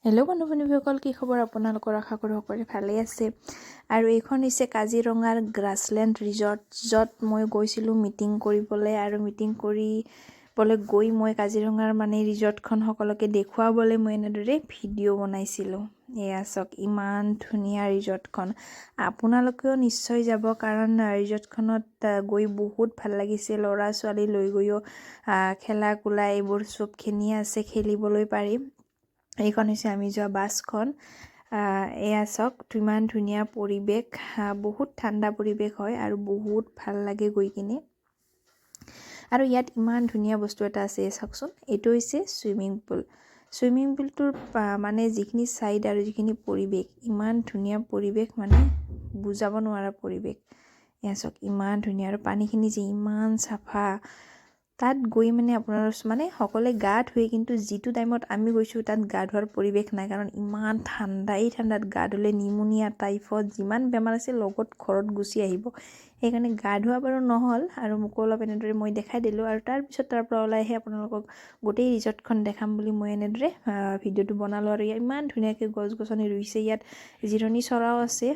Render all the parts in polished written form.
Hello' বন্ধু-বান্ধৱীসকল, কি খবৰ আপোনালোকৰ? আশা কৰোঁ সকলোৱে ভালেই আছে। আৰু এইখন হৈছে কাজিৰঙাৰ গ্ৰাছলেণ্ড ৰিজৰ্ট, য'ত মই গৈছিলোঁ মিটিং কৰিবলৈ। আৰু মিটিং কৰিবলৈ গৈ মই কাজিৰঙাৰ ৰিজৰ্টখন সকলোকে দেখুৱাবলৈ মই এনেদৰে ভিডিঅ' বনাইছিলোঁ। এয়া চাওক, ইমান ধুনীয়া ৰিজৰ্টখন। আপোনালোকেও নিশ্চয় যাব, কাৰণ ৰিজৰ্টখনত গৈ বহুত ভাল লাগিছে। ল'ৰা ছোৱালী লৈ গৈও খেলা কোলা এইবোৰ চবখিনি আছে, খেলিবলৈ পাৰি। এইখন হৈছে আমি যোৱা বাছখন। এয়া চাওক, ইমান ধুনীয়া পৰিৱেশ, বহুত ঠাণ্ডা পৰিৱেশ হয় আৰু বহুত ভাল লাগে গৈ কিনে। আৰু ইয়াত ইমান ধুনীয়া বস্তু এটা আছে, চাওকচোন। এইটো হৈছে চুইমিং পুল। চুইমিং পুলটোৰ যিখিনি ছাইড আৰু যিখিনি পৰিৱেশ, ইমান ধুনীয়া পৰিৱেশ, বুজাব নোৱাৰা পৰিৱেশ। এয়া চাওক, ইমান ধুনীয়া। আৰু পানীখিনি যে ইমান চাফা। তাত গৈ আপোনাৰ সকলোৱে গা ধুৱে, কিন্তু যিটো টাইমত আমি গৈছোঁ তাত গা ধোৱাৰ পৰিৱেশ নাই, কাৰণ ইমান ঠাণ্ডা। এই ঠাণ্ডাত গা ধুলে নিমুনিয়া, টাইফইড যিমান বেমাৰ আছে লগত ঘৰত গুচি আহিব। সেইকাৰণে গা ধোৱা বাৰু নহ'ল, আৰু মোকো অলপ এনেদৰে মই দেখাই দিলোঁ। আৰু তাৰপিছত তাৰ পৰা ওলাই আহি আপোনালোকক গোটেই ৰিজৰ্টখন দেখাম বুলি মই এনেদৰে ভিডিঅ'টো বনালোঁ। আৰু ইয়াত ইমান ধুনীয়াকৈ গছ গছনি ৰুইছে। ইয়াত জিৰণি চৰাও আছে,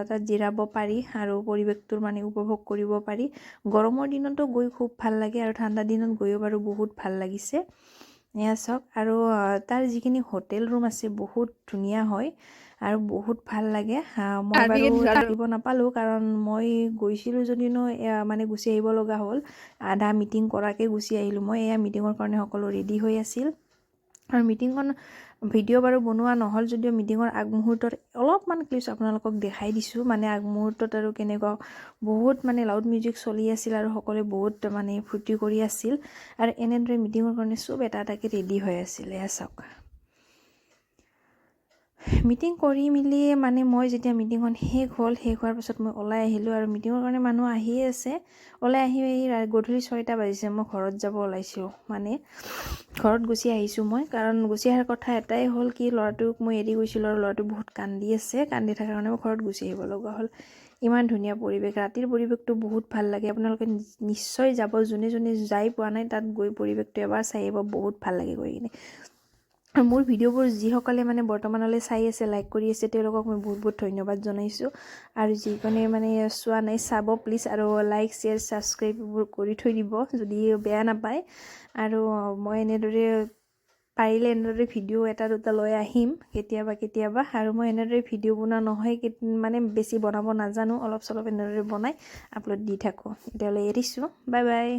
তাত জিৰাব পাৰি আৰু পৰিৱেশটোৰ উপভোগ কৰিব পাৰি। গৰমৰ দিনতো গৈ খুব ভাল লাগে, আৰু ঠাণ্ডা দিনত গৈও বাৰু বহুত ভাল লাগিছে। এয়া চাওক। আৰু তাৰ যিখিনি হোটেল ৰুম আছে বহুত ধুনীয়া হয় আৰু বহুত ভাল লাগে। মই বাৰু থাকিব নাপালোঁ, কাৰণ মই গৈছিলোঁ যদিও গুচি আহিব লগা হ'ল। আধা মিটিং কৰাকৈ গুচি আহিলোঁ মই। এয়া মিটিঙৰ কাৰণে সকলো ৰেডি হৈ আছিল। আৰু মিটিংখন ভিডিঅ' বাৰু বনোৱা নহ'ল যদিও মিটিঙৰ আগমুহূৰ্তত অলপমান ক্লিপছ আপোনালোকক দেখাই দিছোঁ। আগমুহূৰ্তত আৰু কেনেকুৱা বহুত লাউড মিউজিক চলি আছিল, আৰু সকলোৱে বহুত ফূৰ্তি কৰি আছিল। আৰু এনেদৰে মিটিঙৰ কাৰণে চব এটা এটাকৈ ৰেডি হৈ আছিলে। চাওক, মিটিং কৰি মেলি মই যেতিয়া মিটিংখন শেষ হোৱাৰ পাছত মই ওলাই আহিলোঁ। আৰু মিটিঙৰ কাৰণে মানুহ আহিয়ে আছে। ওলাই আহি গধূলি 6টা বাজিছে। মই ঘৰত যাব ওলাইছোঁ, ঘৰত গুচি আহিছোঁ মই। কাৰণ গুচি অহাৰ কথা এটাই হ'ল কি, ল'ৰাটোক মই এৰি গৈছিলোঁ, আৰু ল'ৰাটো বহুত কান্দি আছে। কান্দি থকাৰ কাৰণে মই ঘৰত গুচি আহিব লগা হ'ল। ইমান ধুনীয়া পৰিৱেশ, ৰাতিৰ পৰিৱেশটো বহুত ভাল লাগে। আপোনালোকে নিশ্চয় যাব, যোনে যোনে যাই পোৱা নাই তাত গৈ পৰিৱেশটো এবাৰ চাই আহিব, বহুত ভাল লাগে গৈ কিনে। আৰু মোৰ ভিডিঅ'বোৰ যিসকলে বৰ্তমানলৈ চাই আছে, লাইক কৰি আছে, তেওঁলোকক মই বহুত বহুত ধন্যবাদ জনাইছোঁ। আৰু যিকোনে চোৱা নাই, চাব প্লিজ। আৰু লাইক শ্বেয়াৰ ছাবস্ক্ৰাইব এইবোৰ কৰি থৈ দিব, যদি বেয়া নাপায়। আৰু মই এনেদৰে পাৰিলে এনেদৰে ভিডিঅ' এটা দুটা লৈ আহিম কেতিয়াবা। আৰু মই এনেদৰে ভিডিঅ' বনোৱা নহয়, বেছি বনাব নাজানো, অলপ চলপ এনেদৰে বনাই আপলোড দি থাকোঁ। এতিয়ালৈ এৰিছোঁ, বাই বাই।